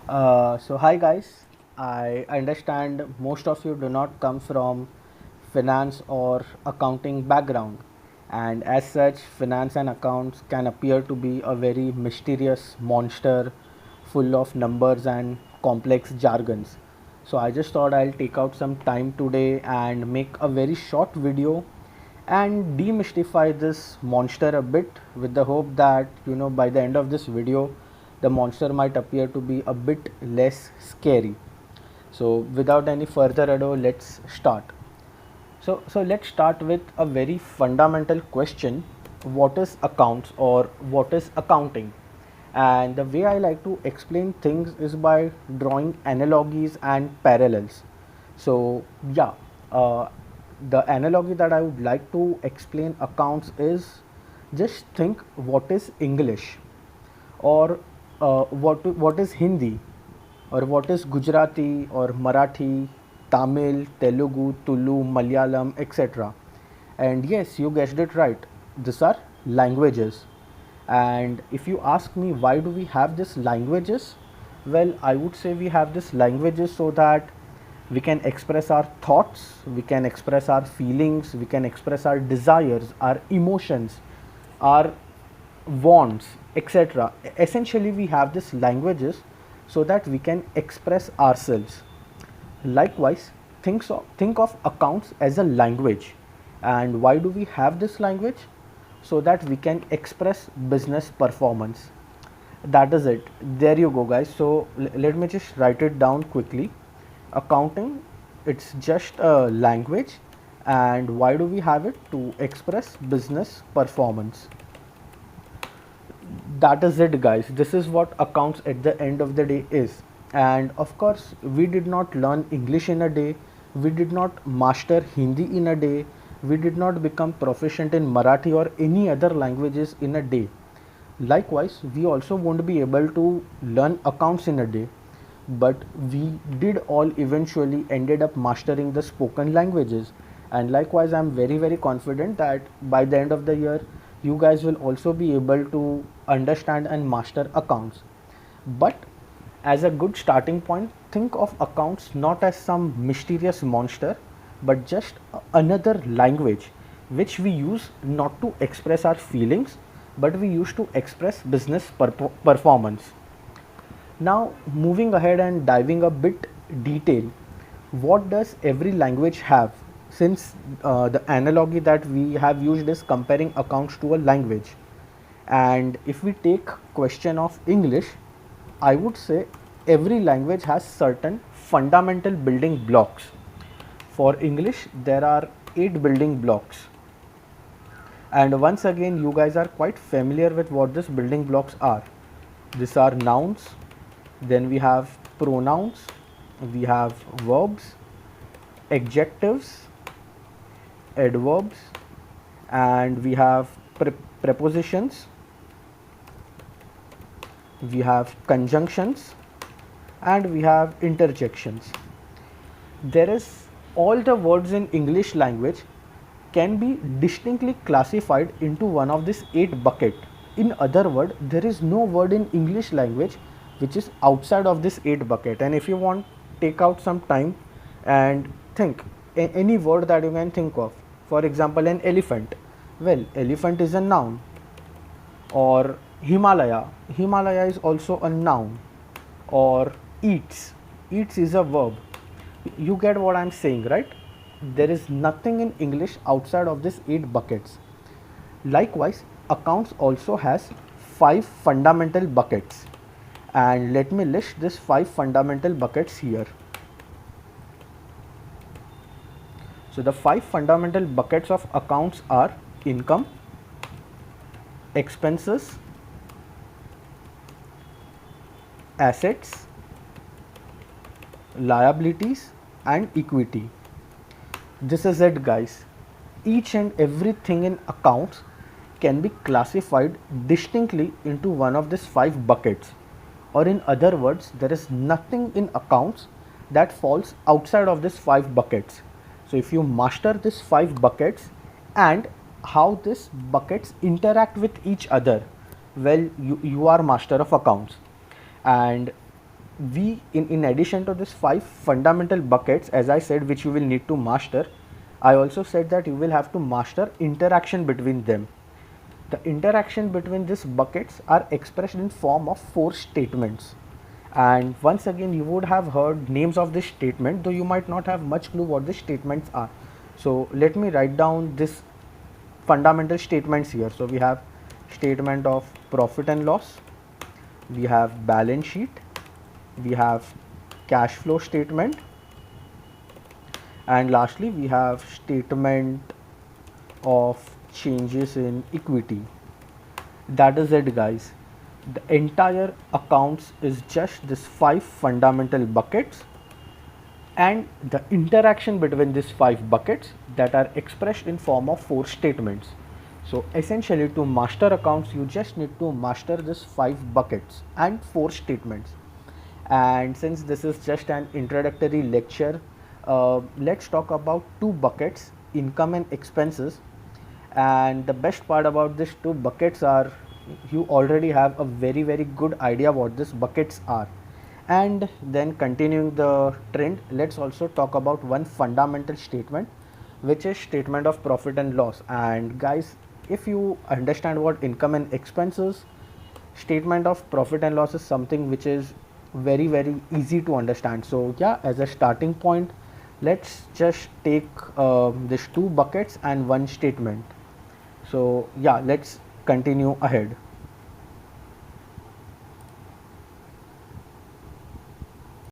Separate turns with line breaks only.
So hi guys, I understand most of you do not come from finance or accounting background, and as such finance and accounts can appear to be a very mysterious monster full of numbers and complex jargons. So I just thought I'll take out some time today and make a very short video and demystify this monster a bit, with the hope that by the end of this video the monster might appear to be a bit less scary. So without any further ado, let's start. So let's start with a very fundamental question: what is accounts, or what is accounting? And the way I like to explain things is by drawing analogies and parallels. So yeah, uh, the analogy that I would like to explain accounts is, just think what is English, or what is Hindi, or what is Gujarati or Marathi, Tamil, Telugu, Tulu, Malayalam, etc. And yes, you guessed it right. These are languages. And if you ask me why do we have these languages, well, I would say we have these languages so that we can express our thoughts, we can express our feelings, we can express our desires, our emotions, our wants, etc. Essentially, we have these languages so that we can express ourselves. Likewise, think of accounts as a language. And why do we have this language? So that we can express business performance. That is it. There you go, guys. So let me just write it down quickly. Accounting, it's just a language. And why do we have it? To express business performance. That is it, guys. This is what accounts at the end of the day is. And of course, we did not learn English in a day, we did not master Hindi in a day, we did not become proficient in Marathi or any other languages in a day. Likewise, we also won't be able to learn accounts in a day, but we did all eventually ended up mastering the spoken languages. And likewise, I'm very confident that by the end of the year you guys will also be able to understand and master accounts. But as a good starting point, think of accounts not as some mysterious monster, but just another language which we use not to express our feelings, but we use to express business performance. Now, moving ahead and diving a bit detail, what does every language have? Since the analogy that we have used is comparing accounts to a language, and if we take question of English, I would say every language has certain fundamental building blocks. For English, there are 8 building blocks, and once again, you guys are quite familiar with what these building blocks are. These are nouns, then we have pronouns, we have verbs, adjectives, adverbs, and we have prepositions, we have conjunctions, and we have interjections. There is all the words in English language can be distinctly classified into one of these 8 bucket. In other word, there is no word in English language which is outside of this 8 bucket. And if you want, take out some time and think any word that you can think of. For example, an elephant. Well, elephant is a noun. Or Himalaya. Himalaya is also a noun. Or eats. Eats is a verb. You get what I'm saying, right? There is nothing in English outside of these 8 buckets. Likewise, accounts also has 5 fundamental buckets, and let me list these 5 fundamental buckets here. So the 5 fundamental buckets of accounts are income, expenses, assets, liabilities, and equity. This is it, guys. Each and everything in accounts can be classified distinctly into one of these 5 buckets, or in other words, there is nothing in accounts that falls outside of these 5 buckets. So if you master these 5 buckets and how these buckets interact with each other, well, you are master of accounts. And in addition to this 5 fundamental buckets, as I said, which you will need to master, I also said that you will have to master interaction between them. The interaction between these buckets are expressed in form of 4 statements. And once again, you would have heard names of this statement, though you might not have much clue what the statements are. So let me write down this fundamental statements here. So we have statement of profit and loss, we have balance sheet, we have cash flow statement, and lastly we have statement of changes in equity. That is it, guys. The entire accounts is just this 5 fundamental buckets and the interaction between these 5 buckets that are expressed in form of 4 statements. So essentially, to master accounts you just need to master this 5 buckets and 4 statements. And since this is just an introductory lecture, let's talk about 2 buckets, income and expenses. And the best part about these 2 buckets are you already have a very good idea what these buckets are. And then continuing the trend, let's also talk about one fundamental statement, which is statement of profit and loss. And guys, if you understand what income and expenses, statement of profit and loss is something which is very easy to understand. So yeah, as a starting point, let's just take these 2 buckets and one statement. So yeah, let's continue ahead.